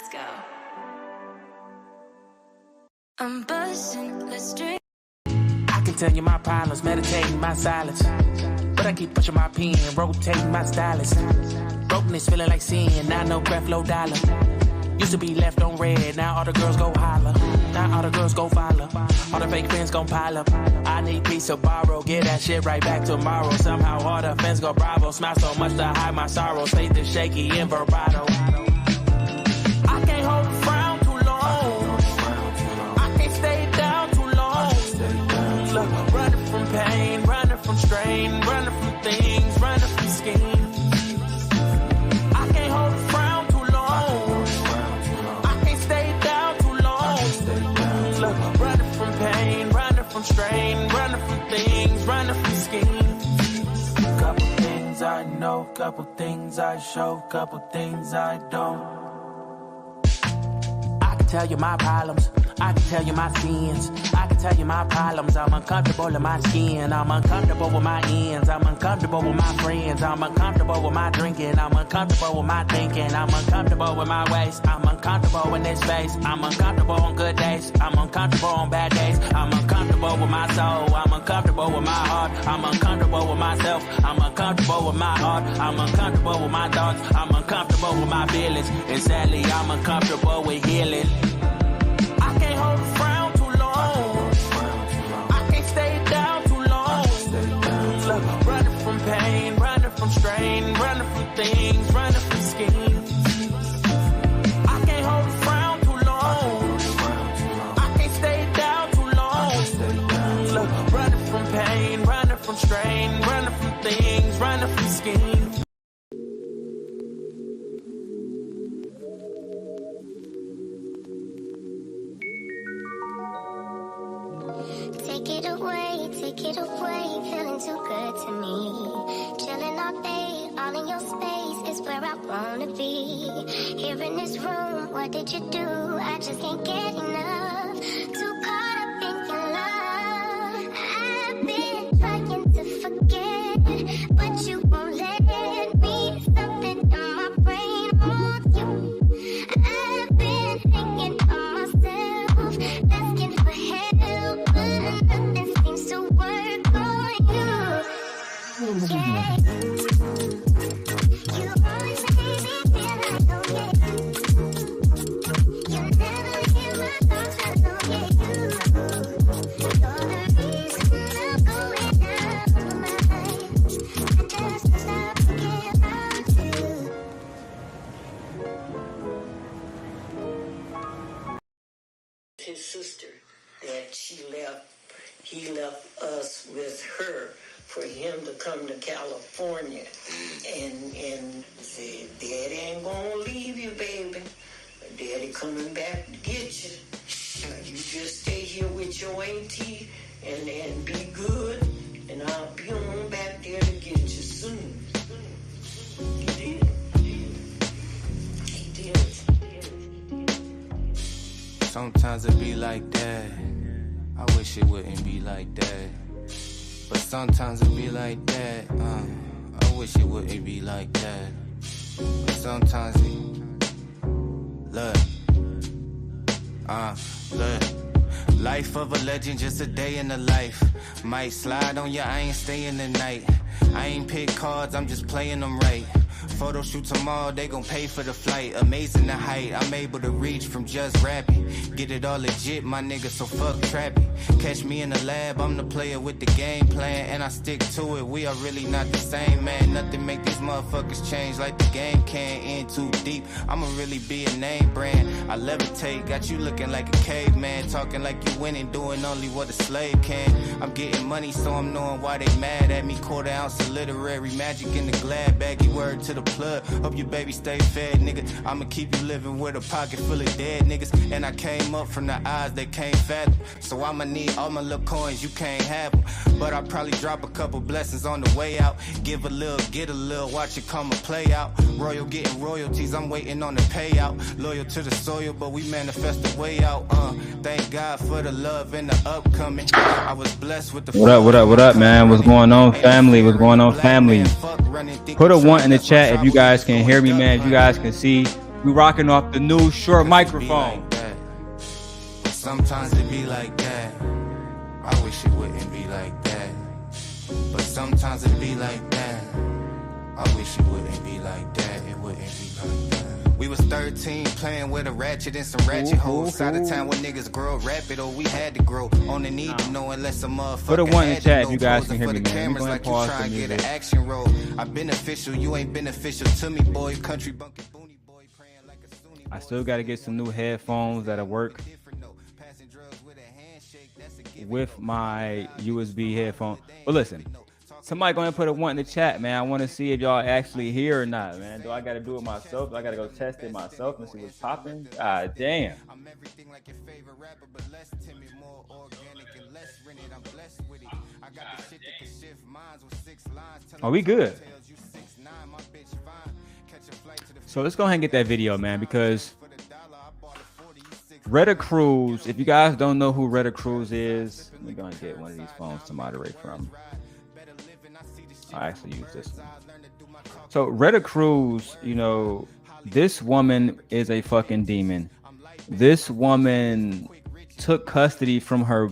Let's go. I'm buzzing, let's drink. I can tell you my problems, meditating my silence. But I keep pushing my pen, rotating my stylus. Brokenness feeling like sin, now no breath, low dollar. Used to be left on red, now all the girls go holler. Now all the girls go follow. All the fake friends gon' pile up. I need peace to borrow, get that shit right back tomorrow. Somehow all the fans go bravo. Smile so much to hide my sorrows. Faith is shaky and vibrato. I can't hold a frown too long. I can't stay down too long. Look, running from pain, running from strain, running from things, running from schemes. I can't hold a frown too long. I can't stay down too long. Look, running from pain, running from strain, running from things, running from schemes. Couple things I know, couple things I show, couple things I don't. I can tell you my problems, I can tell you my sins, I can tell you my problems. I'm uncomfortable in my skin, I'm uncomfortable with my ends, I'm uncomfortable with my friends, I'm uncomfortable with my drinking, I'm uncomfortable with my thinking, I'm uncomfortable with my ways, I'm uncomfortable in this space, I'm uncomfortable on good days, I'm uncomfortable on bad days, I'm uncomfortable with my soul, I'm uncomfortable with my heart, I'm uncomfortable with myself, I'm uncomfortable with my heart, I'm uncomfortable with my thoughts, I'm uncomfortable with my feelings, and sadly I'm uncomfortable with healing. I can't hold a frown too long. I can't stay down too long. Look, running from pain, running from strain, running from things, running from schemes. I can't hold a frown too long. I can't stay down too long. Look, running from pain, running from strain, running from things, running from schemes. Take it away, feeling too good to me. Chilling all day, all in your space is where I wanna be. Here in this room, what did you do? I just can't get enough. Too caught up in your love. I've been trying to forget, but you won't let me. Something in my brain wants you. I've been thinking of myself, asking for help, but nothing seems to work on you. Yeah. You always make me feel like, oh yeah. You never hear my thoughts, I know, yeah, you. You're the reason I'm going out of my mind. I just can't stop thinking about you. His sister that he left us with her for him to come to California and said, Daddy ain't gonna leave you, baby. Daddy coming back to get you. You just stay here with your auntie and be good, and I'll be on back there to get you soon. He did. He did. Sometimes it be like that. I wish it wouldn't be like that. But sometimes it be like that. I wish it wouldn't be like that. But sometimes it... Look. Look. Life of a legend, just a day in the life. Might slide on ya, I ain't staying the night. I ain't pick cards, I'm just playing them right. Photo shoot tomorrow, they gon' pay for the flight. Amazing the height, I'm able to reach from just rapping. Get it all legit, my nigga, so fuck trapping. Catch me in the lab, I'm the player with the game plan, and I stick to it, we are really not the same, man. Nothing make these motherfuckers change like the game can. In too deep, I'ma really be a name brand. I levitate, got you looking like a caveman. Talking like you winning, doing only what a slave can. I'm getting money, so I'm knowing why they mad at me. Quarter ounce of literary magic in the glad baggy, word to the plug. Hope your baby stay fed, nigga. I'ma keep you living with a pocket full of dead niggas. And I came up from the eyes they can't fathom. So I'ma need all my little coins, you can't have them. But I'll probably drop a couple blessings on the way out. Give a little, get a little, watch it come and play out. Royal getting royalties, I'm waiting on the payout. Loyal to the soil, but we manifest the way out. Thank God for the love and the upcoming. I was blessed with the... What up, man? What's going on, family? What's going on, family? Put a 1 in the chat if you guys can hear me, man. If you guys can see, We rocking off the new short microphone. Like that. But sometimes it be like that. I wish it wouldn't be like that. But sometimes it be like that. I wish it wouldn't be like that. It wouldn't be like that. We was 13 playing with a ratchet and some ratchet hoes. Side of town when niggas grow rapid, or we had to grow on the need to know unless a motherfucker. Put a one in had chat to if you know. guys can hear For me, the man. cameras like you try and get an action roll. I'm beneficial, you ain't beneficial to me, boy. Country bunkin' boony boy praying like a Sunni boy. I still got to get some new headphones that'll work with my USB headphone. But listen, somebody going to put a one in the chat, man. I want to see if y'all actually here or not, man. Do I got to do it myself? Do I got to go test it myself and see what's popping? God damn. Are we good? So let's go ahead and get that video, man, because Retta Cruse, if you guys don't know who Retta Cruse is, we're going to get one of these phones to moderate from. I actually use this one. So Retta Cruse, you know, this woman is a fucking demon. This woman took custody from her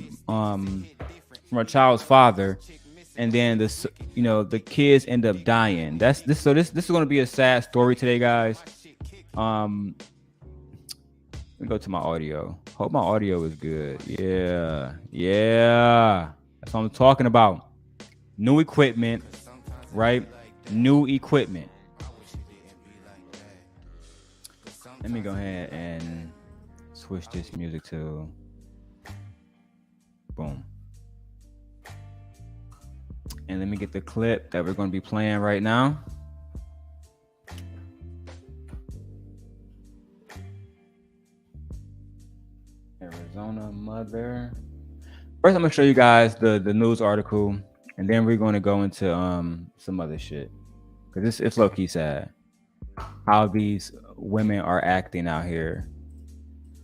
child's father, and then this, you know, the kids end up dying. This is going to be a sad story today, guys. Let me go to my audio. Hope my audio is good. Yeah, that's what I'm talking about. New equipment, right? New equipment. Let me go ahead and switch this music to boom. And let me get the clip that we're going to be playing right now. Arizona mother. First, I'm going to show you guys the news article, and then we're going to go into some other shit. Because it's low-key sad how these women are acting out here.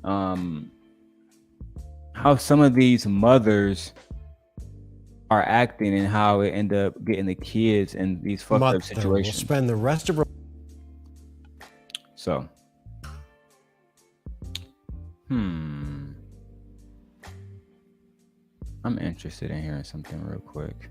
How some of these mothers are acting and how it end up getting the kids in these fucked up situations. Will spend the rest of her. So, I'm interested in hearing something real quick.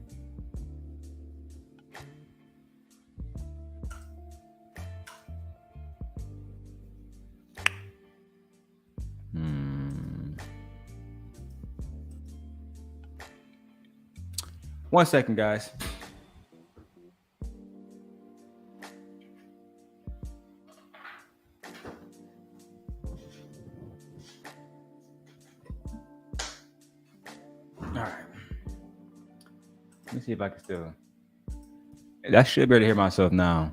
One second, guys. All right. Let me see if I can still. I should be able to hear myself now.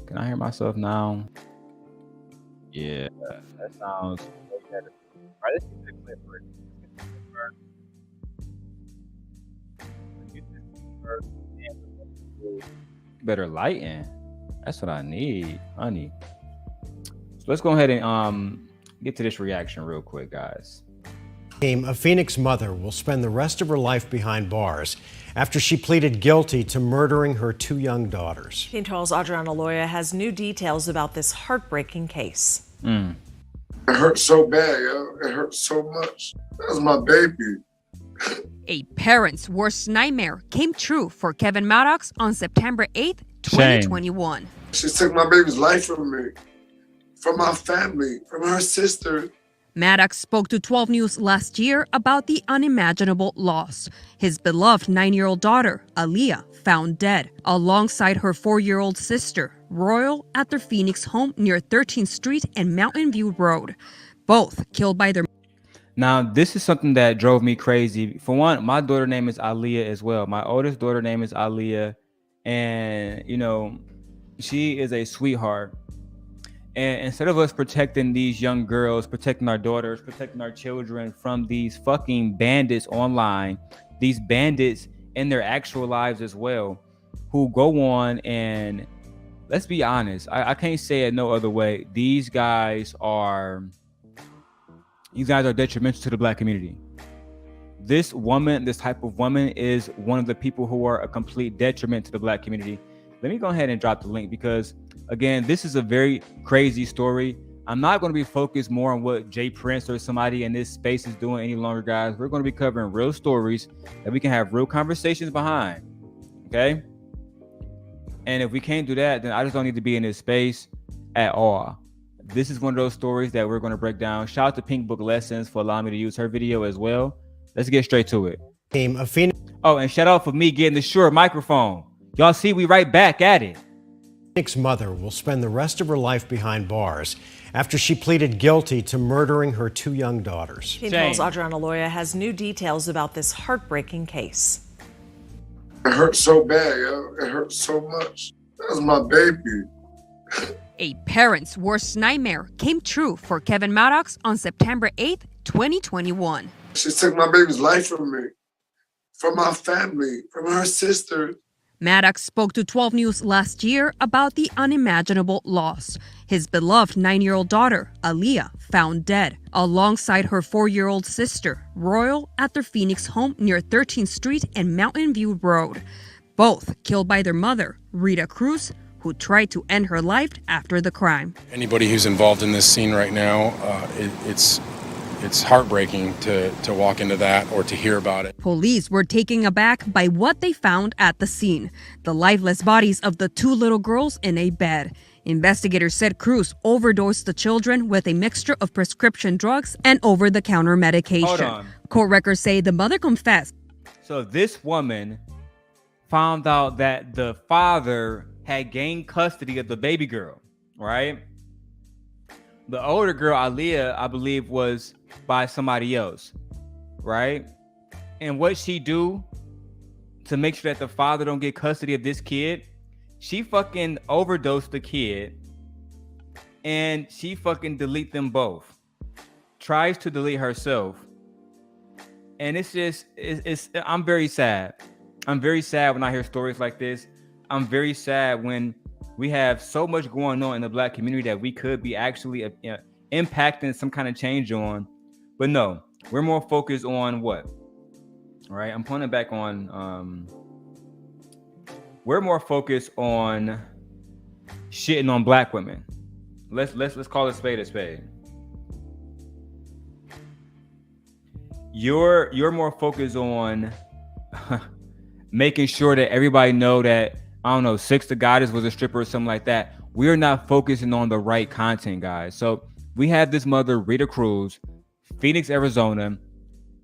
Can I hear myself now? Yeah, that sounds way better. All right, let's get the clip first. Better lighting. That's what I need, honey. So let's go ahead and get to this reaction real quick, guys. A Phoenix mother will spend the rest of her life behind bars after she pleaded guilty to murdering her two young daughters. King Charles' Adriana Loya has new details about this heartbreaking case. It hurt so bad, yo. It hurt so much. That was my baby. A parent's worst nightmare came true for Kevin Maddox on September 8th, 2021. She took my baby's life from me, from my family, from her sister. Maddox spoke to 12 News last year about the unimaginable loss. His beloved 9-year-old daughter, Aaliyah, found dead alongside her 4-year-old sister, Royal, at their Phoenix home near 13th Street and Mountain View Road. Both killed by their... Now, this is something that drove me crazy. For one, my daughter name is Aaliyah as well. My oldest daughter name is Aaliyah. And, you know, she is a sweetheart. And instead of us protecting these young girls, protecting our daughters, protecting our children from these fucking bandits online, these bandits in their actual lives as well, who go on and, let's be honest, I can't say it no other way. These guys are detrimental to the Black community. This woman, this type of woman, is one of the people who are a complete detriment to the Black community. Let me go ahead and drop the link because, again, this is a very crazy story. I'm not going to be focused more on what Jay Prince or somebody in this space is doing any longer, guys. We're going to be covering real stories that we can have real conversations behind. Okay? And if we can't do that, then I just don't need to be in this space at all. This is one of those stories that we're going to break down. Shout out to Pink Book Lessons for allowing me to use her video as well. Let's get straight to it. Oh, and shout out for me getting the Shure microphone. Y'all see, we right back at it. Phoenix mother will spend the rest of her life behind bars after she pleaded guilty to murdering her 2 young daughters. TV's Adriana Loya has new details about this heartbreaking case. It hurt so bad, yo. It hurt so much. That was my baby. A parent's worst nightmare came true for Kevin Maddox on September 8th, 2021. She took my baby's life from me, from my family, from her sister. Maddox spoke to 12 News last year about the unimaginable loss. His beloved 9-year-old daughter, Aaliyah, found dead alongside her 4-year-old sister, Royal, at their Phoenix home near 13th Street and Mountain View Road. Both killed by their mother, Retta Cruse, who tried to end her life after the crime. Anybody who's involved in this scene right now, it's heartbreaking to walk into that or to hear about it. Police were taken aback by what they found at the scene: the lifeless bodies of the 2 little girls in a bed. Investigators said Cruse overdosed the children with a mixture of prescription drugs and over-the-counter medication. Hold on. Court records say the mother confessed. So this woman found out that the father had gained custody of the baby girl, right? The older girl, Aaliyah, I believe, was by somebody else, right? And what she do to make sure that the father don't get custody of this kid, she fucking overdosed the kid and she fucking delete them both. Tries to delete herself. And it's just, I'm very sad. I'm very sad when I hear stories like this. I'm very sad when we have so much going on in the Black community that we could be actually impacting some kind of change on. But no, we're more focused on what? All right, I'm pointing back on, we're more focused on shitting on Black women. Let's call it spade a spade. You're more focused on making sure that everybody know that, I don't know, Six the Goddess was a stripper or something like that. We're not focusing on the right content, guys. So we had this mother, Retta Cruse, Phoenix, Arizona.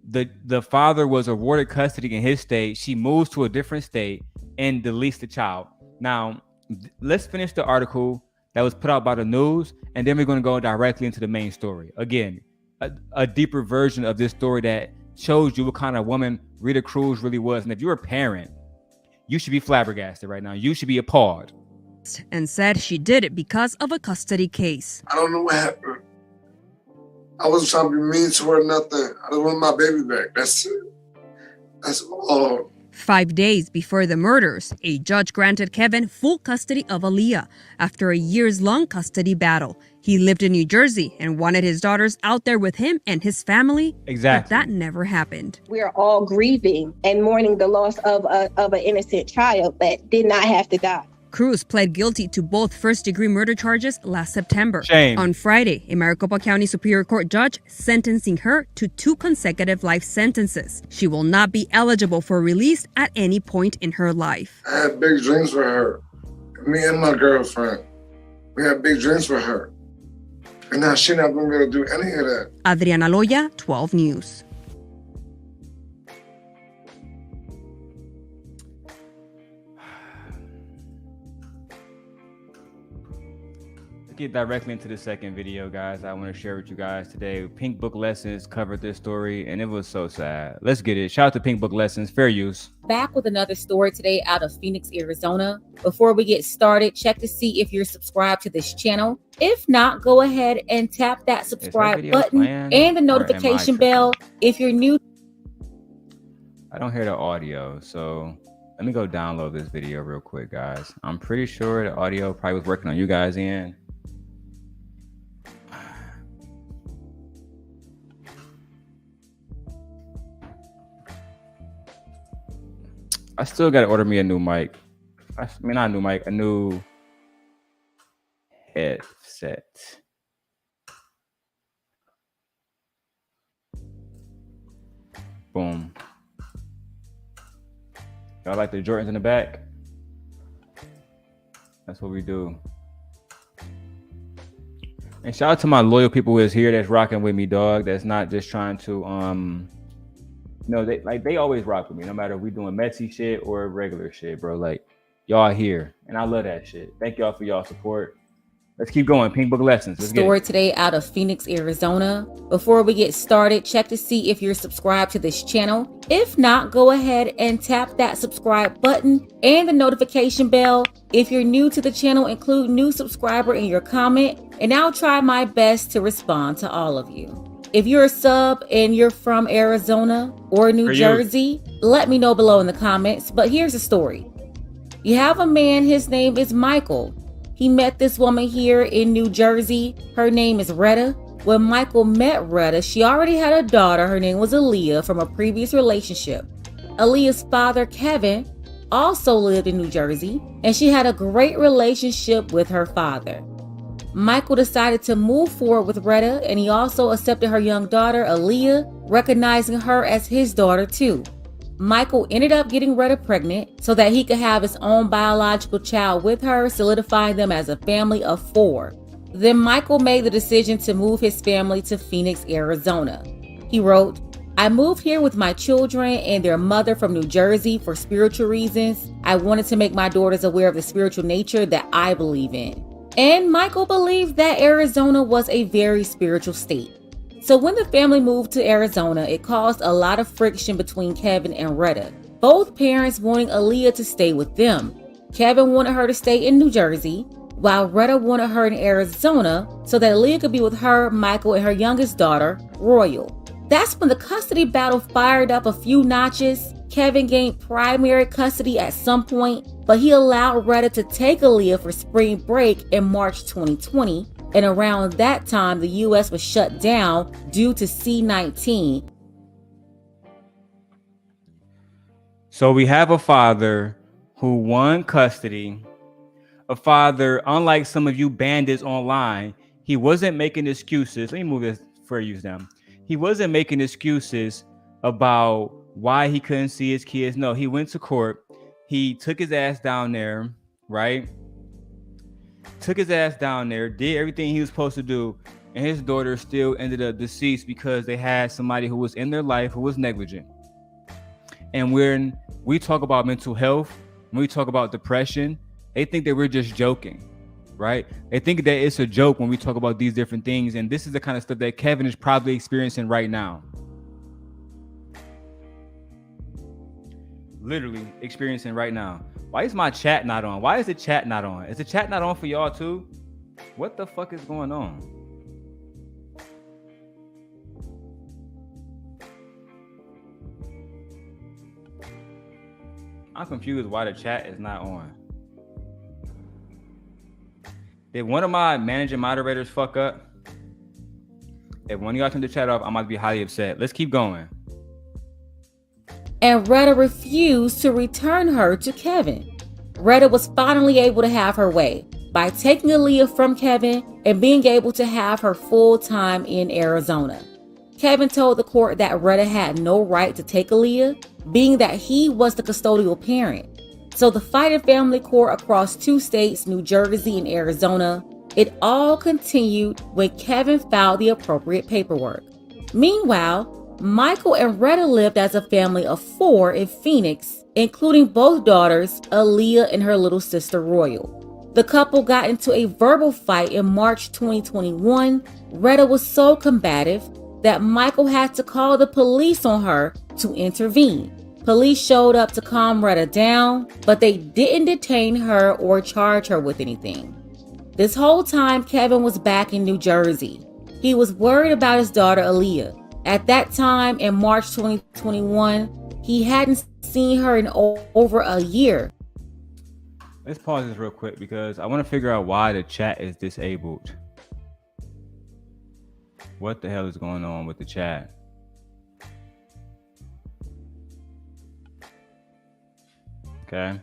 The father was awarded custody in his state. She moves to a different state and deletes the child. Now, let's finish the article that was put out by the news, and then we're going to go directly into the main story. Again, a deeper version of this story that shows you what kind of woman Retta Cruse really was. And if you're a parent, you should be flabbergasted right now. You should be appalled. And said she did it because of a custody case. I don't know what happened. I wasn't trying to be mean to her, nothing. I just wanted my baby back. That's it. That's all. 5 days before the murders, a judge granted Kevin full custody of Aaliyah after a years-long custody battle. He lived in New Jersey and wanted his daughters out there with him and his family. Exactly. But that never happened. We are all grieving and mourning the loss of an innocent child that did not have to die. Cruse pled guilty to both first-degree murder charges last September. Shame. On Friday, a Maricopa County Superior Court judge sentencing her to 2 consecutive life sentences. She will not be eligible for release at any point in her life. I had big dreams for her. Me and my girlfriend. We had big dreams for her. And now she's not going to be able to do any of that. Adriana Loya, 12 News. Get directly into the second video, guys. I want to share with you guys today. Pink Book Lessons covered this story and it was so sad. Let's get it. Shout out to Pink Book Lessons. Fair use. Back with another story today out of Phoenix, Arizona. Before we get started, check to see if you're subscribed to this channel. If not, go ahead and tap that subscribe button and the notification bell if you're new. I don't hear the audio, so let me go download this video real quick, guys. I'm pretty sure the audio probably was working on you guys' end. I still got to order me a new mic. I mean, not a new mic, a new headset. Boom. Y'all like the Jordans in the back? That's what we do. And shout out to my loyal people who is here that's rocking with me, dog. That's not just trying to they always rock with me, no matter if we doing messy shit or regular shit, bro. Like, y'all here, and I love that shit. Thank y'all for y'all support. Let's keep going. Pink Book Lessons. Let's Story today out of Phoenix, Arizona. Before we get started, check to see if you're subscribed to this channel. If not, go ahead and tap that subscribe button and the notification bell. If you're new to the channel, include new subscriber in your comment, and I'll try my best to respond to all of you. If you're a sub and you're from Arizona or New Jersey, let me know below in the comments. But here's the story. You have a man, his name is Michael. He met this woman here in New Jersey. Her name is Retta. When Michael met Retta, she already had a daughter. Her name was Aaliyah from a previous relationship. Aaliyah's father, Kevin, also lived in New Jersey, and she had a great relationship with her father. Michael decided to move forward with Retta, and he also accepted her young daughter, Aaliyah, recognizing her as his daughter too. Michael ended up getting Retta pregnant so that he could have his own biological child with her, solidifying them as a family of 4. Then Michael made the decision to move his family to Phoenix, Arizona. He wrote, "I moved here with my children and their mother from New Jersey for spiritual reasons. I wanted to make my daughters aware of the spiritual nature that I believe in." And Michael believed that Arizona was a very spiritual state. So when the family moved to Arizona, it caused a lot of friction between Kevin and Retta, both parents wanting Aaliyah to stay with them. Kevin wanted her to stay in New Jersey, while Retta wanted her in Arizona so that Aaliyah could be with her, Michael, and her youngest daughter, Royal. That's when the custody battle fired up a few notches. Kevin gained primary custody at some point, but he allowed Retta to take Aaliyah for spring break in March 2020. And around that time, the U.S. was shut down due to C-19. So we have a father who won custody. A father, unlike some of you bandits online, he wasn't making excuses. Let me move this for use them. He wasn't making excuses about why he couldn't see his kids. No, he went to court. He took his ass down there, right? Took his ass down there, did everything he was supposed to do, and his daughter still ended up deceased because they had somebody who was in their life who was negligent. And when we talk about mental health, when we talk about depression, they think that we're just joking, right? They think that it's a joke when we talk about these different things, and this is the kind of stuff that Kevin is probably experiencing right now. Literally experiencing right now. Why is my chat not on? Why is the chat not on? Is the chat not on for y'all too? What the fuck is going on? I'm confused why the chat is not on. Did one of my managing moderators fuck up? If one of y'all turn the chat off, I might be highly upset. Let's keep going. And Retta refused to return her to Kevin. Retta was finally able to have her way by taking Aaliyah from Kevin and being able to have her full time in Arizona. Kevin told the court that Retta had no right to take Aaliyah, being that he was the custodial parent. So the fight in family court across 2 states, New Jersey and Arizona, it all continued when Kevin filed the appropriate paperwork. Meanwhile, Michael and Retta lived as a family of 4 in Phoenix, including both daughters, Aaliyah and her little sister, Royal. The couple got into a verbal fight in March 2021. Retta was so combative that Michael had to call the police on her to intervene. Police showed up to calm Retta down, but they didn't detain her or charge her with anything. This whole time, Kevin was back in New Jersey. He was worried about his daughter, Aaliyah. At that time, in March 2021, he hadn't seen her in over a year. Let's pause this real quick because I want to figure out why the chat is disabled. What the hell is going on with the chat? Okay.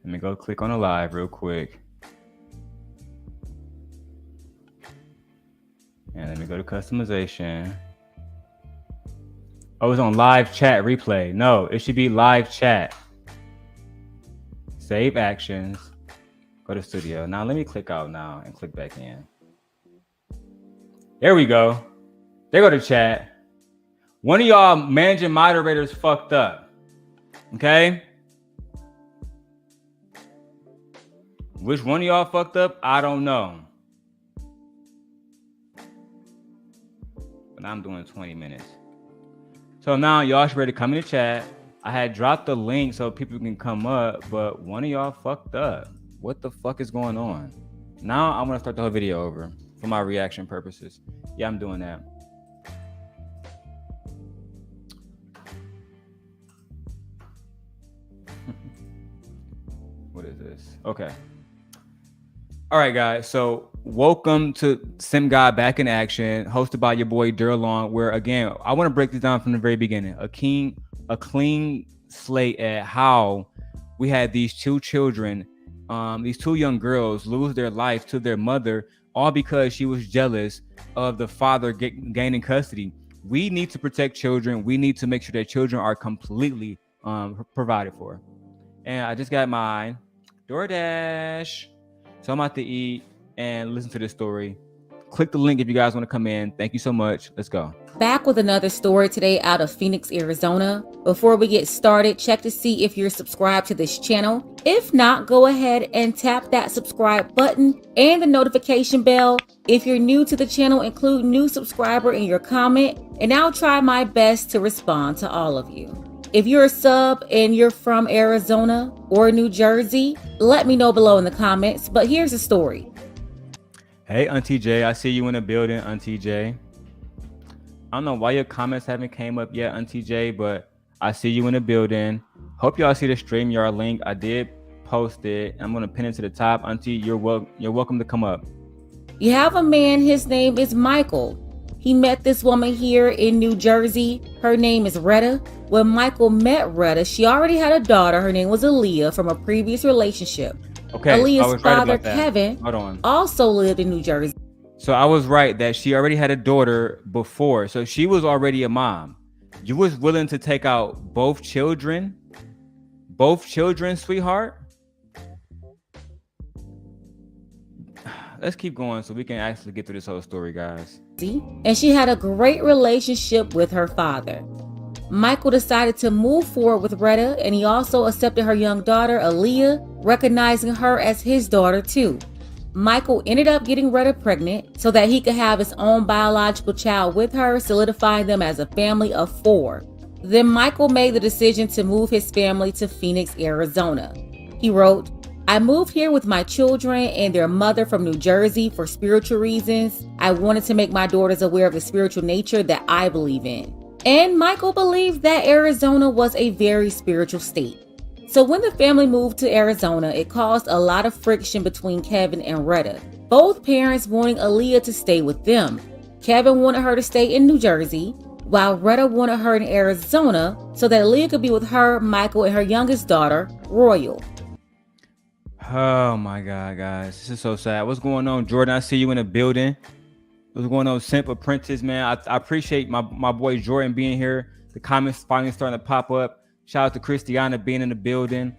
Let me go click on a live real quick. And let me me go to customization. Oh, it's on live chat replay. No, it should be live chat. Save actions. Go to studio. Now let me click out now and click back in. There we go. There go to chat. One of y'all managing moderators fucked up. Okay? Which one of y'all fucked up? I don't know. But I'm doing 20 minutes. So now y'all should ready to come in the chat. I had dropped the link so people can come up, but one of y'all fucked up. What the fuck is going on? Now I'm gonna start the whole video over for my reaction purposes. Yeah, I'm doing that. What is this? Okay. All right, guys. So welcome to Simp Guy Back in Action, hosted by your boy Durlong, where again, I want to break this down from the very beginning. A clean slate at how we had these two children, these two young girls lose their life to their mother, all because she was jealous of the father gaining custody. We need to protect children. We need to make sure that children are completely provided for. And I just got mine DoorDash. So I'm about to eat and listen to this story. Click the link if you guys want to come in. Thank you so much. Let's go. Back with another story today out of Phoenix, Arizona. Before we get started, check to see if you're subscribed to this channel. If not, go ahead and tap that subscribe button and the notification bell. If you're new to the channel, include new subscriber in your comment, and I'll try my best to respond to all of you. If you're a sub and you're from Arizona or New Jersey, let me know below in the comments. But here's the story. Hey, Auntie J, I see you in the building, Auntie J. I don't know why your comments haven't came up yet, Auntie J, but I see you in the building. Hope y'all see the StreamYard link. I did post it. I'm going to pin it to the top. Auntie, you're welcome to come up. You have a man. His name is Michael. He met this woman here in New Jersey. Her name is Retta. When Michael met Retta, she already had a daughter. Her name was Aaliyah from a previous relationship. Okay, Aaliyah's father, Kevin, also lived in New Jersey. So I was right that she already had a daughter before. So she was already a mom. You was willing to take out both children? Both children, sweetheart? Let's keep going so we can actually get through this whole story, guys. And she had a great relationship with her father. Michael decided to move forward with Retta, and he also accepted her young daughter, Aaliyah, recognizing her as his daughter too. Michael ended up getting Retta pregnant so that he could have his own biological child with her, solidifying them as a family of 4. Then Michael made the decision to move his family to Phoenix, Arizona. He wrote, "I moved here with my children and their mother from New Jersey for spiritual reasons. I wanted to make my daughters aware of the spiritual nature that I believe in." And Michael believed that Arizona was a very spiritual state. So when the family moved to Arizona, it caused a lot of friction between Kevin and Retta, both parents wanting Aaliyah to stay with them. Kevin wanted her to stay in New Jersey, while Retta wanted her in Arizona so that Aaliyah could be with her, Michael, and her youngest daughter, Royal. Oh my God, guys. This is so sad. What's going on, Jordan? I see you in the building. What's going on, Simp Apprentice, man? I appreciate my boy Jordan being here. The comments finally starting to pop up. Shout out to Christiana being in the building.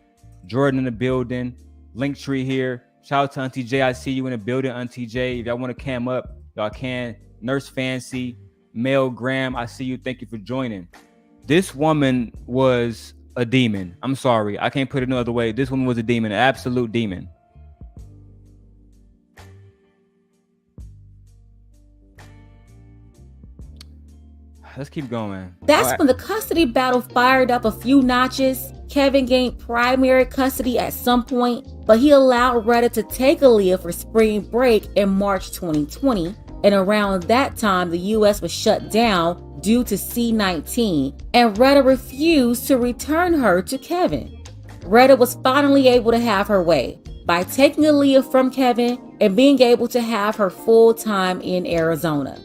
Jordan in the building. Linktree here. Shout out to Auntie J. I see you in the building, Auntie J. If y'all want to cam up, y'all can. Nurse Fancy. Mel Graham, I see you. Thank you for joining. This woman was a demon. I'm sorry. I can't put it no other way. This woman was a demon. An absolute demon. Let's keep going. That's when the custody battle fired up a few notches. Kevin gained primary custody at some point, but he allowed Retta to take Aaliyah for spring break in March 2020. And around that time, the U.S. was shut down due to C-19, and Retta refused to return her to Kevin. Retta was finally able to have her way by taking Aaliyah from Kevin and being able to have her full time in Arizona.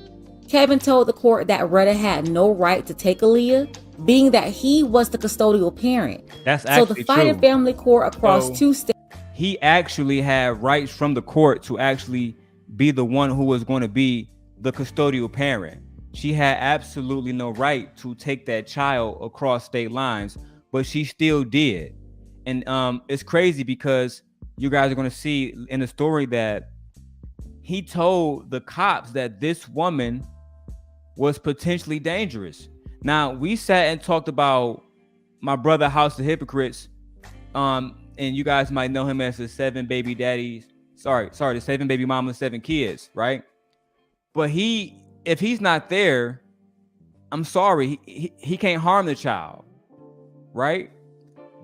Kevin told the court that Retta had no right to take Aaliyah, being that he was the custodial parent. That's actually so the Fighting Family Court across 2 states. He actually had rights from the court to actually be the one who was going to be the custodial parent. She had absolutely no right to take that child across state lines, but she still did. And it's crazy because you guys are going to see in the story that he told the cops that this woman was potentially dangerous. Now, we sat and talked about my brother House of Hypocrites, and you guys might know him as the 7 baby daddies. The 7 baby mamas, 7 kids, right? But if he's not there, I'm sorry, he can't harm the child, right?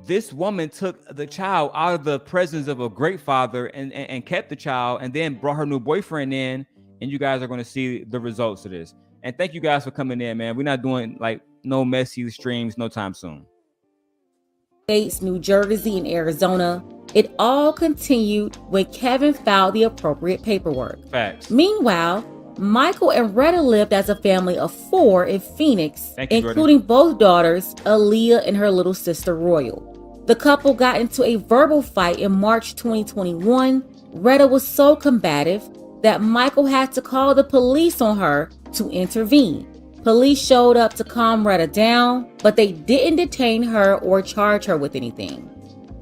This woman took the child out of the presence of a great father and kept the child, and then brought her new boyfriend in, and you guys are going to see the results of this. And thank you guys for coming in, man. We're not doing like no messy streams no time soon. States, New Jersey, and Arizona. It all continued when Kevin filed the appropriate paperwork. Facts. Meanwhile, Michael and Retta lived as a family of 4 in Phoenix, including Jordan. both daughters, Aaliyah and her little sister, Royal. The couple got into a verbal fight in March 2021. Retta was so combative that Michael had to call the police on her to intervene. Police showed up to calm Retta down, but they didn't detain her or charge her with anything.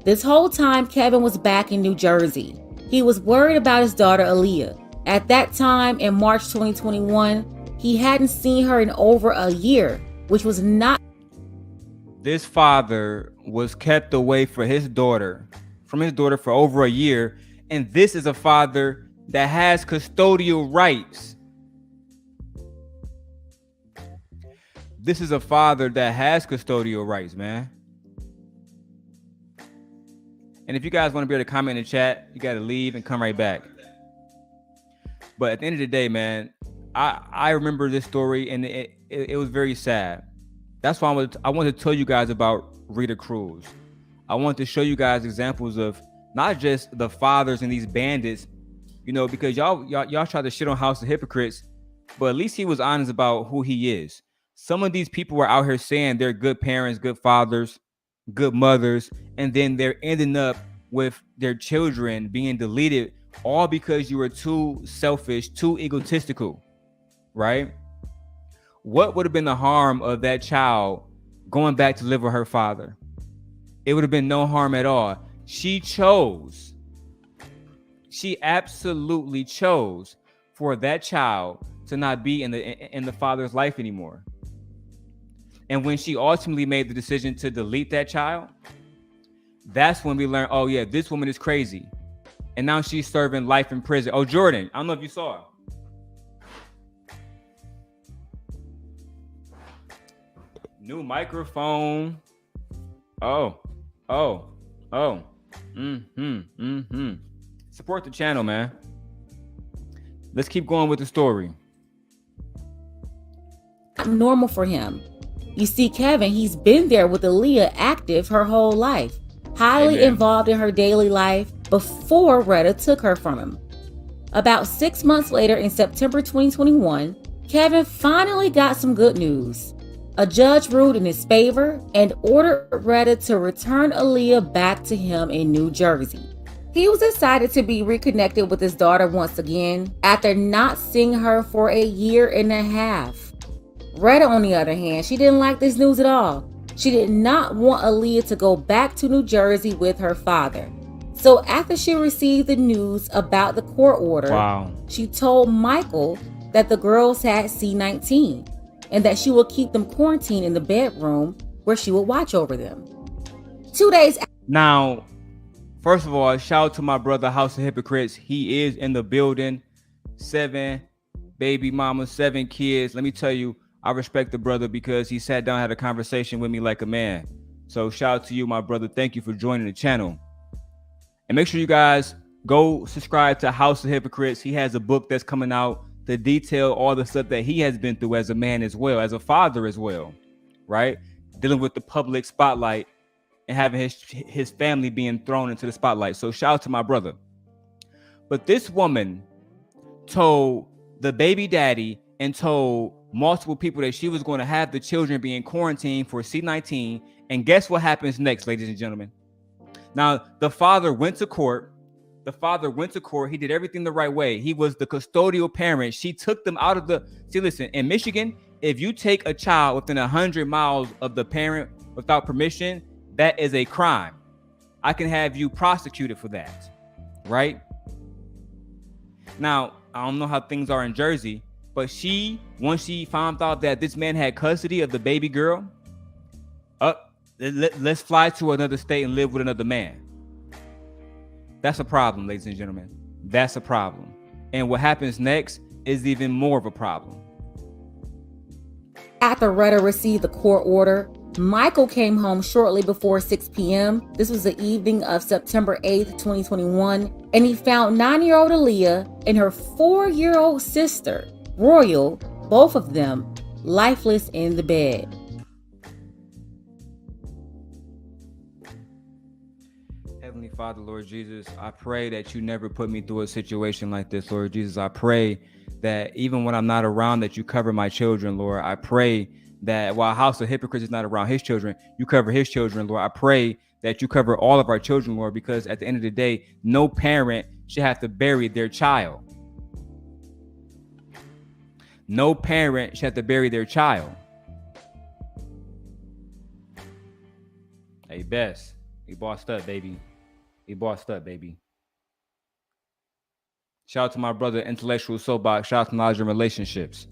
This whole time, Kevin was back in New Jersey. He was worried about his daughter, Aaliyah. At that time, in March 2021, he hadn't seen her in over a year, which was not. This father was kept away from his daughter for over a year, and this is a father that has custodial rights. This is a father that has custodial rights, man. And if you guys want to be able to comment in the chat, you got to leave and come right back. But at the end of the day, man, I remember this story, and it was very sad. That's why I wanted to tell you guys about Retta Cruse. I want to show you guys examples of not just the fathers and these bandits, you know, because y'all try to shit on House of Hypocrites, but at least he was honest about who he is. Some of these people were out here saying they're good parents, good fathers, good mothers, and then they're ending up with their children being deleted, all because you were too selfish, too egotistical, right? What would have been the harm of that child going back to live with her father? It would have been no harm at all. She absolutely chose for that child to not be in the father's life anymore. And when she ultimately made the decision to delete that child, that's when we learned, oh yeah, this woman is crazy. And now she's serving life in prison. Oh, Jordan, I don't know if you saw her. New microphone. Support the channel, man. Let's keep going with the story. Normal for him. You see, Kevin, he's been there with Aaliyah active her whole life, highly involved in her daily life before Retta took her from him. About 6 months later, in September 2021, Kevin finally got some good news. A judge ruled in his favor and ordered Retta to return Aaliyah back to him in New Jersey. He was excited to be reconnected with his daughter once again after not seeing her for a year and a half. Retta, on the other hand, she didn't like this news at all. She did not want Aaliyah to go back to New Jersey with her father. So after she received the news about the court order, she told Michael that the girls had C-19 and that she would keep them quarantined in the bedroom where she would watch over them. 2 days after. Now, first of all, shout out to my brother House of Hypocrites. He is in the building. 7 baby mamas, 7 kids. Let me tell you, I respect the brother because he sat down and had a conversation with me like a man. So shout out to you, my brother. Thank you for joining the channel. And make sure you guys go subscribe to House of Hypocrites. He has a book that's coming out to detail all the stuff that he has been through as a man as well, as a father as well, right? Dealing with the public spotlight and having his family being thrown into the spotlight. So shout out to my brother. But this woman told the baby daddy and told multiple people that she was going to have the children be in quarantine for C-19. And guess what happens next, ladies and gentlemen? Now, the father went to court. The father went to court. He did everything the right way. He was the custodial parent. She took them out of the... See, listen, in Michigan, if you take a child within 100 miles of the parent without permission, that is a crime. I can have you prosecuted for that, right? Now, I don't know how things are in Jersey, but once she found out that this man had custody of the baby girl, let's fly to another state and live with another man. That's a problem, ladies and gentlemen. That's a problem. And what happens next is even more of a problem. After Retta received the court order, Michael came home shortly before 6 p.m. This was the evening of September 8th, 2021, and he found 9-year-old Aaliyah and her 4-year-old sister, Royal, both of them lifeless in the bed. Heavenly Father, Lord Jesus, I pray that you never put me through a situation like this, Lord Jesus. I pray that even when I'm not around, that you cover my children, Lord. I pray that while House of Hypocrites is not around his children, you cover his children, Lord. I pray that you cover all of our children, Lord, because at the end of the day, no parent should have to bury their child. No parent should have to bury their child. Hey, Bess, he bossed up, baby. He bossed up, baby. Shout out to my brother, Intellectual Soapbox. Shout out to Knowledge and Relationships.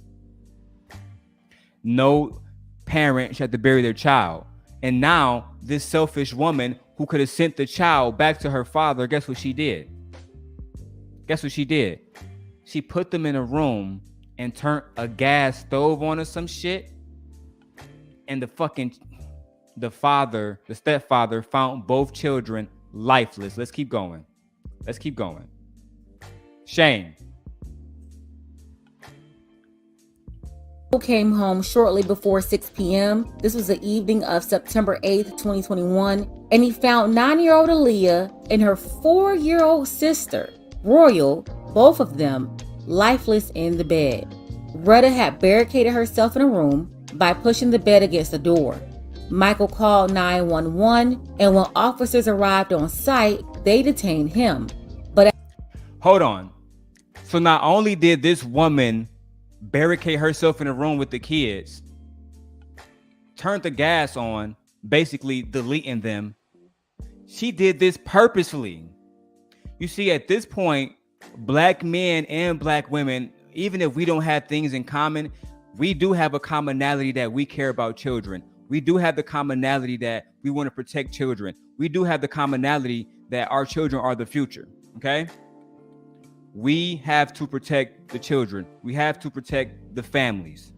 No parent should have to bury their child. And now this selfish woman who could have sent the child back to her father, guess what she did? Guess what she did? She put them in a room and turned a gas stove on or some shit. And the stepfather found both children lifeless. Let's keep going. Let's keep going. Shame. Came home shortly before 6 p.m. This was the evening of September 8th, 2021, and he found 9-year-old Aaliyah and her 4-year-old sister, Royal, both of them lifeless in the bed. Retta had barricaded herself in a room by pushing the bed against the door. Michael called 911, and when officers arrived on site, they detained him. But hold on. So not only did this woman barricade herself in a room with the kids, turned the gas on, basically deleting them, she did this purposefully. You see, at this point, black men and black women, even if we don't have things in common, we do have a commonality that we care about children. We do have the commonality that we want to protect children. We do have the commonality that our children are the future, okay? We have to protect the children. We have to protect the families.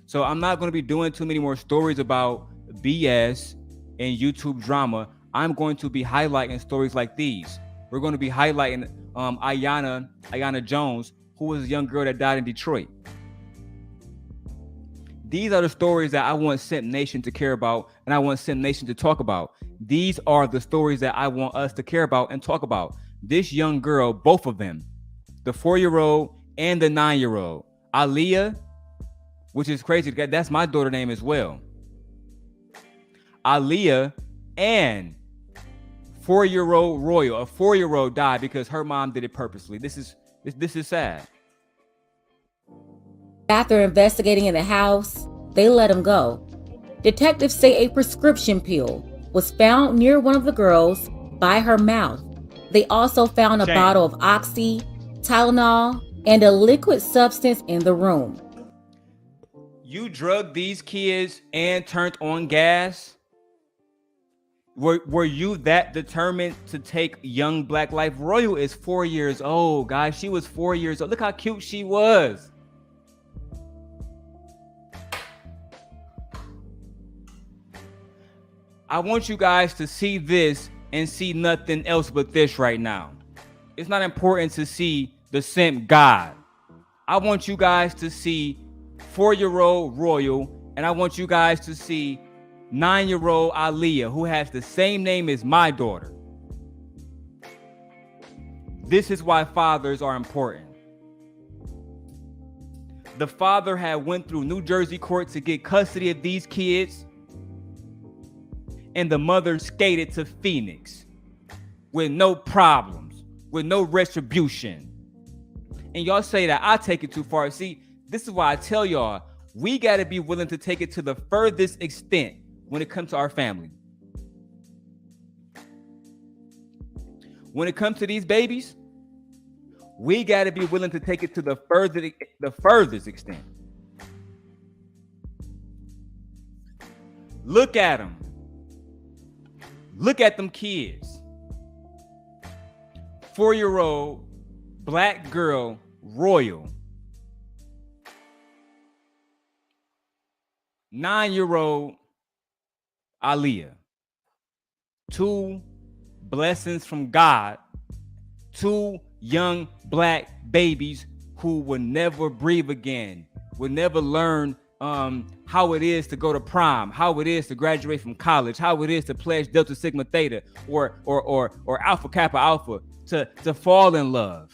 So I'm not going to be doing too many more stories about BS and YouTube drama. I'm going to be highlighting stories like these. We're going to be highlighting Ayana Jones, who was a young girl that died in Detroit. These are the stories that I want Simp Nation to care about, and I want Simp Nation to talk about. These are the stories that I want us to care about and talk about. This young girl, both of them, the 4-year-old and the 9-year-old, Aaliyah, which is crazy. That's my daughter's name as well. Aaliyah and 4-year-old Royal. A 4-year-old died because her mom did it purposely. This is sad. After investigating in the house, they let him go. Detectives say a prescription pill was found near one of the girls by her mouth. They also found a bottle of Oxy, Tylenol, and a liquid substance in the room. You drugged these kids and turned on gas? Were you that determined to take young black life? Royal is 4 years old, guys. She was 4 years old. Look how cute she was. I want you guys to see this and see nothing else but this right now. It's not important to see the simp God. I want you guys to see 4-year-old Royal, and I want you guys to see 9-year-old Aaliyah, who has the same name as my daughter. This is why fathers are important. The father had went through New Jersey court to get custody of these kids, and the mother skated to Phoenix with no problems. with no retribution. And y'all say that I take it too far. See, this is why I tell y'all, we got to be willing to take it to the furthest extent when it comes to our family. When it comes to these babies, we got to be willing to take it to the furthest extent. Look at them. Look at them kids. 4-year-old black girl, Royal. 9-year-old Aaliyah. 2 blessings from God. 2 young black babies who will never breathe again, will never learn how it is to go to prom, how it is to graduate from college, how it is to pledge Delta Sigma Theta or Alpha Kappa Alpha, to fall in love.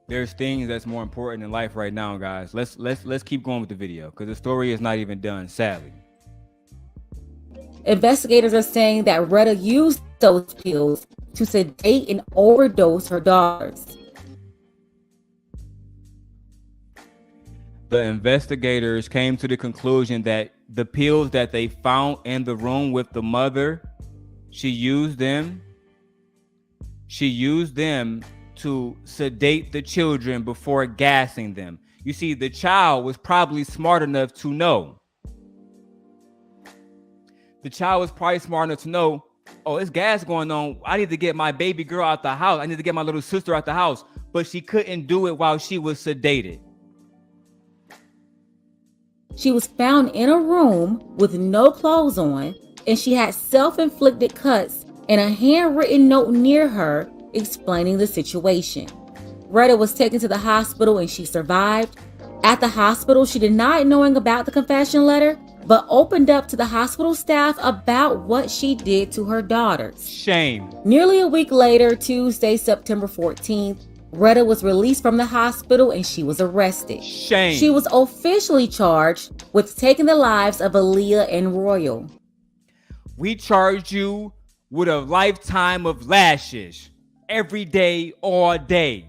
There's things that's more important in life right now, guys. Let's keep going with the video because the story is not even done, sadly. Investigators are saying that Retta used those pills to sedate and overdose her daughters. The investigators came to the conclusion that the pills that they found in the room with the mother, she used them to sedate the children before gassing them. You see, the child was probably smart enough to know. The child was probably smart enough to know, oh, it's gas going on. I need to get my baby girl out the house. I need to get my little sister out the house. But she couldn't do it while she was sedated. She was found in a room with no clothes on, and she had self-inflicted cuts and a handwritten note near her explaining the situation. Retta was taken to the hospital and she survived. At the hospital, she denied knowing about the confession letter, but opened up to the hospital staff about what she did to her daughters. Shame. Nearly a week later, Tuesday, September 14th, Retta was released from the hospital and she was arrested. Shame. She was officially charged with taking the lives of Aaliyah and Royal. We charge you with a lifetime of lashes. Every day, all day.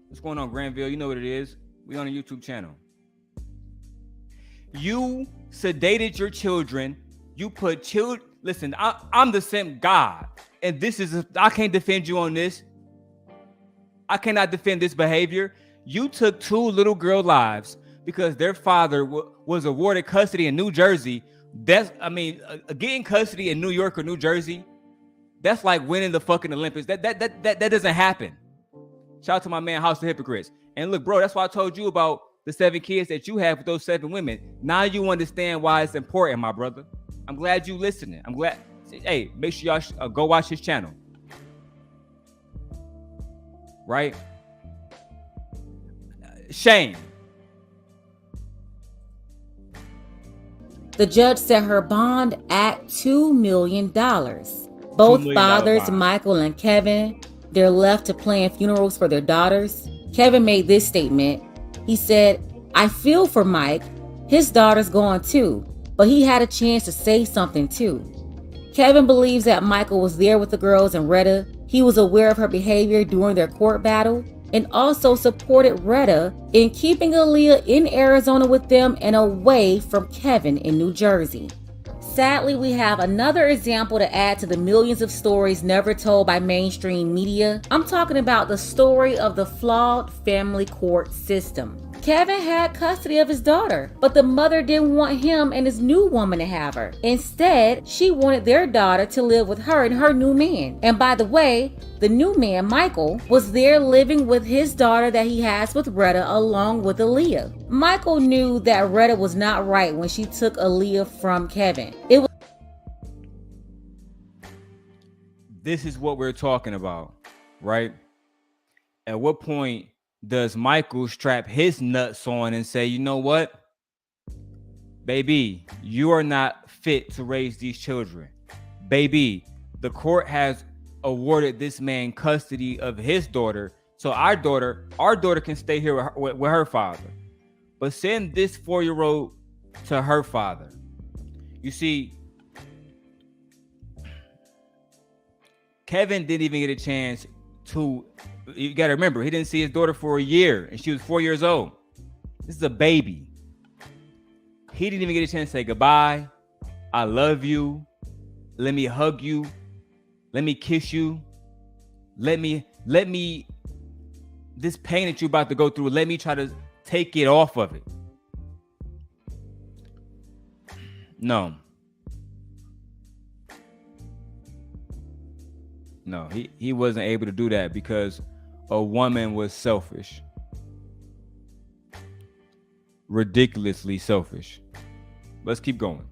What's going on, Granville? You know what it is. We on a YouTube channel. You sedated your children. You put children. Listen, I'm the Simp God. And I can't defend you on this. I cannot defend this behavior. You took 2 little girl lives because their father was awarded custody in New Jersey. Getting custody in New York or New Jersey, that's like winning the fucking Olympics. That doesn't happen. Shout out to my man, House of Hypocrites. And look, bro, that's why I told you about the 7 kids that you have with those 7 women. Now you understand why it's important, my brother. I'm glad you listening. I'm glad. Hey, make sure y'all go watch his channel. Right? Shame. The judge set her bond at $2 million. Both fathers, Michael and Kevin, they're left to plan funerals for their daughters. Kevin made this statement. He said, "I feel for Mike. His daughter's gone too, but he had a chance to say something too." Kevin believes that Michael was there with the girls and Retta. He was aware of her behavior during their court battle and also supported Retta in keeping Aaliyah in Arizona with them and away from Kevin in New Jersey. Sadly, we have another example to add to the millions of stories never told by mainstream media. I'm talking about the story of the flawed family court system. Kevin had custody of his daughter, but the mother didn't want him and his new woman to have her. Instead, she wanted their daughter to live with her and her new man. And by the way, the new man, Michael, was there living with his daughter that he has with Retta along with Aaliyah. Michael knew that Retta was not right when she took Aaliyah from Kevin. This is what we're talking about, right? At what point does Michael strap his nuts on and say, you know what? Baby, you are not fit to raise these children. Baby, the court has awarded this man custody of his daughter. So our daughter can stay here with her father, but send this 4-year-old to her father. You see, Kevin didn't even get a chance to. You got to remember, he didn't see his daughter for a year, and she was 4 years old. This is a baby. He didn't even get a chance to say goodbye. I love you. Let me hug you. Let me kiss you. Let me. This pain that you're about to go through, let me try to take it off of it. No, he wasn't able to do that because a woman was selfish. Ridiculously selfish. Let's keep going.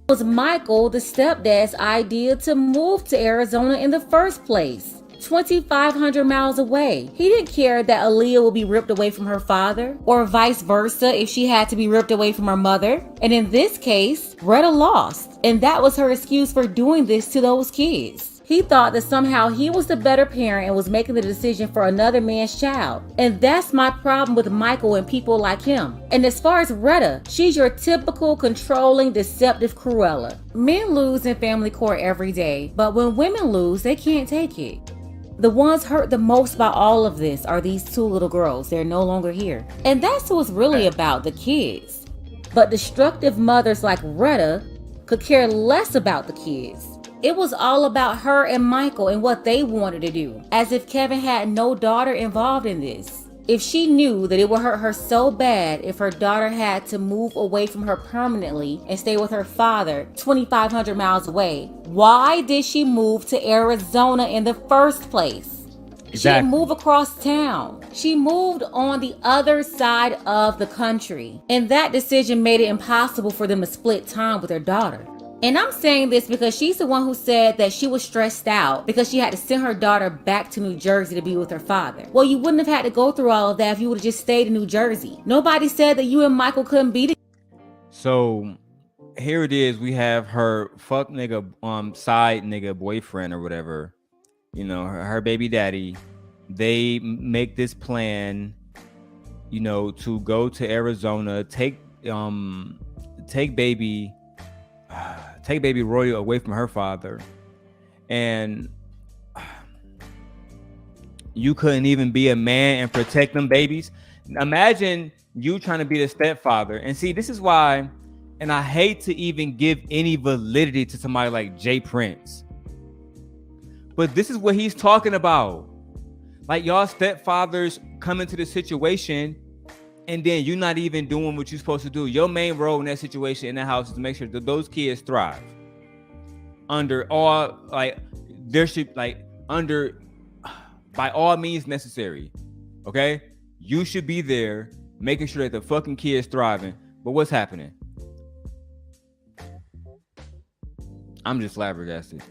It was Michael, the stepdad's idea to move to Arizona in the first place. 2,500 miles away. He didn't care that Aaliyah would be ripped away from her father, or vice versa if she had to be ripped away from her mother. And in this case, Retta lost, and that was her excuse for doing this to those kids. He thought that somehow he was the better parent and was making the decision for another man's child. And that's my problem with Michael and people like him. And as far as Retta, she's your typical controlling, deceptive Cruella. Men lose in family court every day, but when women lose, they can't take it. The ones hurt the most by all of this are these two little girls. They're no longer here. And that's what it's really about, the kids. But destructive mothers like Retta could care less about the kids. It was all about her and Michael and what they wanted to do, as if Kevin had no daughter involved in this. If she knew that it would hurt her so bad if her daughter had to move away from her permanently and stay with her father 2,500 miles away, why did she move to Arizona in the first place? Exactly. She didn't move across town. She moved on the other side of the country. And that decision made it impossible for them to split time with her daughter. And I'm saying this because she's the one who said that she was stressed out because she had to send her daughter back to New Jersey to be with her father. Well, you wouldn't have had to go through all of that if you would have just stayed in New Jersey. Nobody said that you and Michael couldn't be together. So here it is. We have her fuck nigga, side nigga boyfriend or whatever. You know, her baby daddy. They make this plan, you know, to go to Arizona, take baby Royal away from her father, and you couldn't even be a man and protect them babies. Imagine you trying to be the stepfather. And see, this is why, and I hate to even give any validity to somebody like Jay Prince, but this is what he's talking about. Like, y'all stepfathers come into the situation and then you're not even doing what you're supposed to do. Your main role in that situation in that house is to make sure that those kids thrive under all, like, there should, like, under, by all means necessary. Okay? You should be there making sure that the fucking kids thriving. But what's happening? I'm just flabbergasted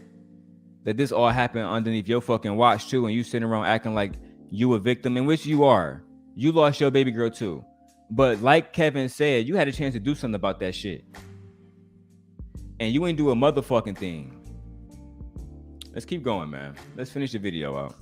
that this all happened underneath your fucking watch too, and you sitting around acting like you a victim, in which you are. You lost your baby girl too. But like Kevin said, you had a chance to do something about that shit. And you ain't do a motherfucking thing. Let's keep going, man. Let's finish the video out.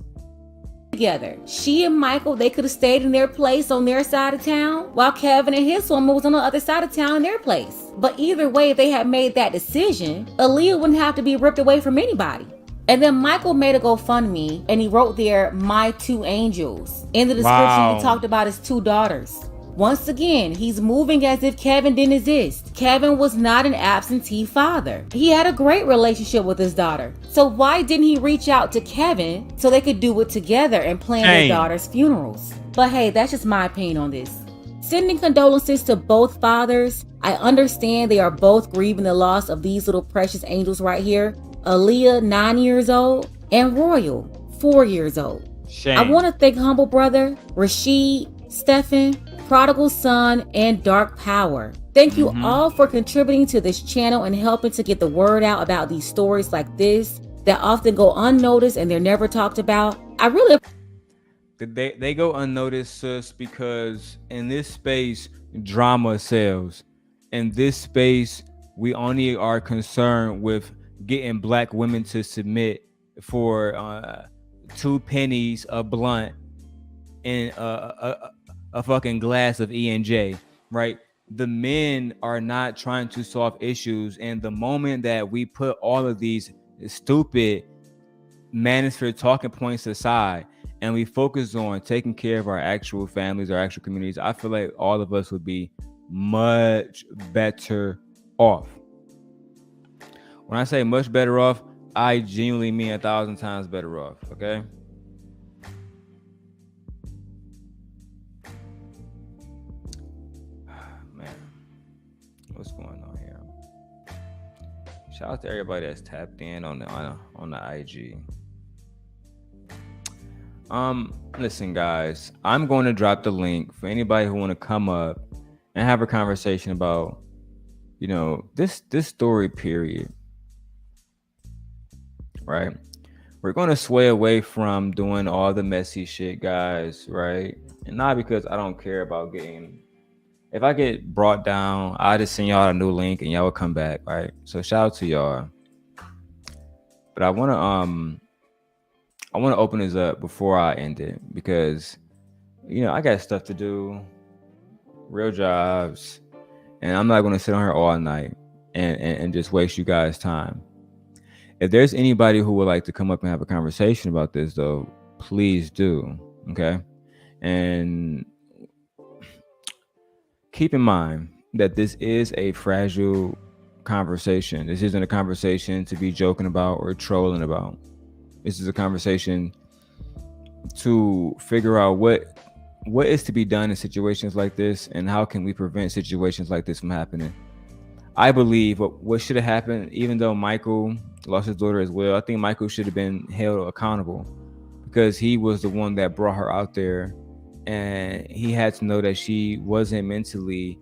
Together. She and Michael, they could have stayed in their place on their side of town, while Kevin and his woman was on the other side of town in their place. But either way, if they had made that decision, Aaliyah wouldn't have to be ripped away from anybody. And then Michael made a GoFundMe and he wrote there, "My two angels." In the description, He talked about his two daughters. Once again, he's moving as if Kevin didn't exist. Kevin was not an absentee father. He had a great relationship with his daughter. So why didn't he reach out to Kevin so they could do it together and plan their daughter's funerals? But hey, that's just my opinion on this. Sending condolences to both fathers. I understand they are both grieving the loss of these little precious angels right here. Aaliyah, 9 years old, and Royal, 4 years old. Shame. I want to thank Humble Brother, Rashid, Stephen, Prodigal Son, and Dark Power. Thank you all for contributing to this channel and helping to get the word out about these stories like this that often go unnoticed and they're never talked about. I really... They go unnoticed, sis, because in this space, drama sells. In this space, we only are concerned with getting black women to submit for 2 pennies, a blunt, and a fucking glass of E&J, right? The men are not trying to solve issues, and the moment that we put all of these stupid manosphere talking points aside and we focus on taking care of our actual families, our actual communities, I feel like all of us would be much better off. When I say much better off, I genuinely mean 1,000 times better off, okay? Man, what's going on here? Shout out to everybody that's tapped in on the IG. Listen, guys, I'm going to drop the link for anybody who want to come up and have a conversation about, you know, this story, period. Right? We're going to sway away from doing all the messy shit, guys, right? And not because I don't care about getting, if I get brought down, I'll just send y'all a new link and y'all will come back, right? So shout out to y'all. But I want to open this up before I end it because, you know, I got stuff to do, real jobs, and I'm not going to sit on here all night and just waste you guys' time. If there's anybody who would like to come up and have a conversation about this, though, please do, okay? And keep in mind that this is a fragile conversation. This isn't a conversation to be joking about or trolling about. This is a conversation to figure out what is to be done in situations like this and how can we prevent situations like this from happening. I believe what should have happened, even though Michael lost his daughter as well, I think Michael should have been held accountable because he was the one that brought her out there, and he had to know that she wasn't mentally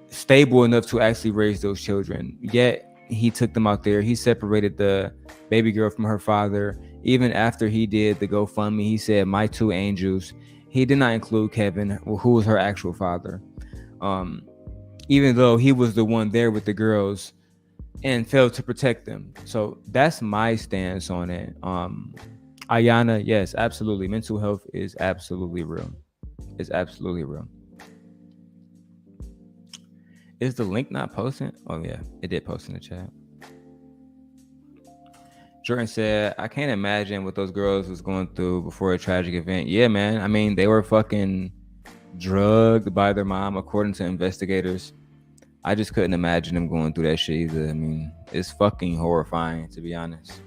stable enough to actually raise those children. Yet he took them out there. He separated the baby girl from her father. Even after he did the GoFundMe, he said, "My 2 angels." He did not include Kevin, who was her actual father. Even though he was the one there with the girls and failed to protect them. So that's my stance on it. Ayana, yes, absolutely. Mental health is absolutely real. It's absolutely real. Is the link not posting? Oh yeah, it did post in the chat. Jordan said, I can't imagine what those girls was going through before a tragic event. Yeah, man. I mean, they were fucking drugged by their mom, according to investigators. I just couldn't imagine them going through that shit either. I mean, it's fucking horrifying, to be honest.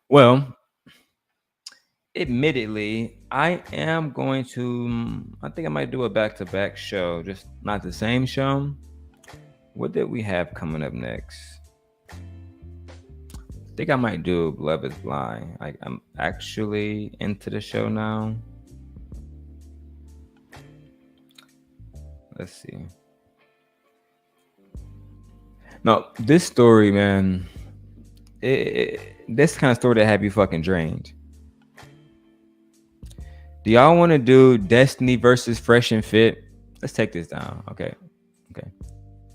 Well, admittedly, I am going to, I think I might do a back-to-back show, just not the same show. What did we have coming up next? I think I might do Love is Blind. I'm actually into the show now. Let's see. No, this story, man, this kind of story that have you fucking drained. Do y'all want to do Destiny versus Fresh and Fit? Let's take this down. Okay.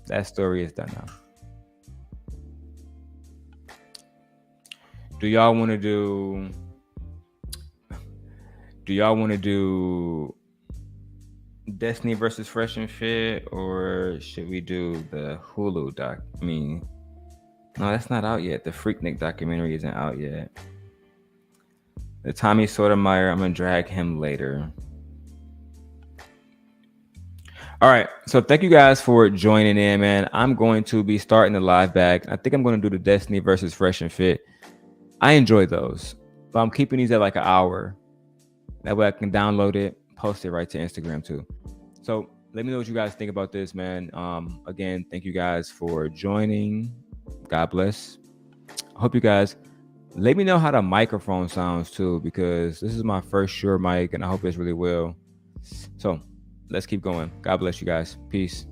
That story is done now. Do y'all want to do Destiny versus Fresh and Fit, or should we do the Hulu doc? I mean, no, that's not out yet. The Freaknik documentary isn't out yet. The Tommy Sotomayor, I'm gonna drag him later. All right, so thank you guys for joining in, man. I'm going to be starting the live back. I think I'm going to do the Destiny versus Fresh and Fit. I enjoy those, but I'm keeping these at like an hour. That way I can download it, post it right to Instagram too. So let me know what you guys think about this, man. Again, thank you guys for joining. God bless. I hope you guys let me know how the microphone sounds too, because this is my first Shure mic and I hope it's really well. So let's keep going. God bless you guys. Peace.